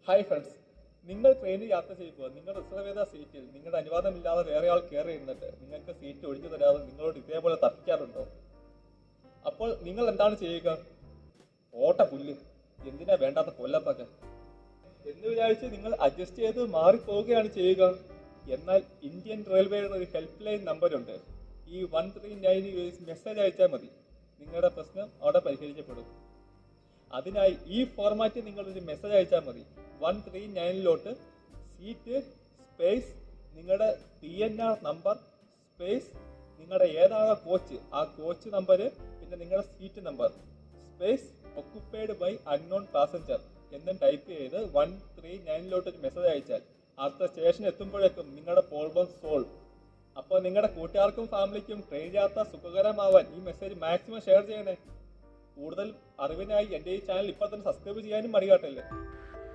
Hi friends, നിങ്ങൾ ട്രെയിനിൽ യാത്ര ചെയ്യുമ്പോൾ നിങ്ങൾ റിസർവ് ചെയ്ത സീറ്റിൽ നിങ്ങളുടെ അനുവാദമില്ലാതെ വേറെ ആൾ കയറി ഇരുന്നിട്ട് നിങ്ങൾക്ക് സീറ്റ് ഒഴിഞ്ഞു തരാതെ നിങ്ങളോട് ഇതേപോലെ തർക്കിക്കാറുണ്ടോ? അപ്പോൾ നിങ്ങൾ എന്താണ് ചെയ്യുക? ഓട്ട പുല്ല്, എന്തിനാ വേണ്ടാത്ത കൊല്ലത്തൊക്കെ എന്ന് വിചാരിച്ച് നിങ്ങൾ അഡ്ജസ്റ്റ് ചെയ്ത് മാറിപ്പോവുകയാണ് ചെയ്യുക. എന്നാൽ ഇന്ത്യൻ റെയിൽവേയുടെ ഒരു ഹെൽപ്പ് ലൈൻ നമ്പറുണ്ട്. ഈ 139 മെസ്സേജ് അയച്ചാൽ മതി, നിങ്ങളുടെ പ്രശ്നം അവിടെ പരിഹരിക്കപ്പെടും. അതിനായി ഈ ഫോർമാറ്റിൽ നിങ്ങളൊരു മെസ്സേജ് അയച്ചാൽ മതി. 139 സീറ്റ് സ്പേസ് നിങ്ങളുടെ PNR നമ്പർ സ്പേസ് നിങ്ങളുടെ ഏതാണ് കോച്ച്, ആ കോച്ച് നമ്പർ, പിന്നെ നിങ്ങളുടെ seat number space occupied by unknown passenger എന്ന് ടൈപ്പ് ചെയ്ത് 139 ഒരു മെസ്സേജ് അയച്ചാൽ അടുത്ത സ്റ്റേഷൻ എത്തുമ്പോഴേക്കും നിങ്ങളുടെ പ്രോബ്ലം സോൾവ്. അപ്പോൾ നിങ്ങളുടെ കൂട്ടുകാർക്കും ഫാമിലിക്കും ട്രെയിൻ യാത്ര സുഖകരമാവാൻ ഈ മെസ്സേജ് മാക്സിമം ഷെയർ ചെയ്യണേ. കൂടുതൽ അറിവിനായി എൻ്റെ ഈ ചാനൽ ഇപ്പോൾ തന്നെ സബ്സ്ക്രൈബ് ചെയ്യാനും മടികാട്ടല്ലേ.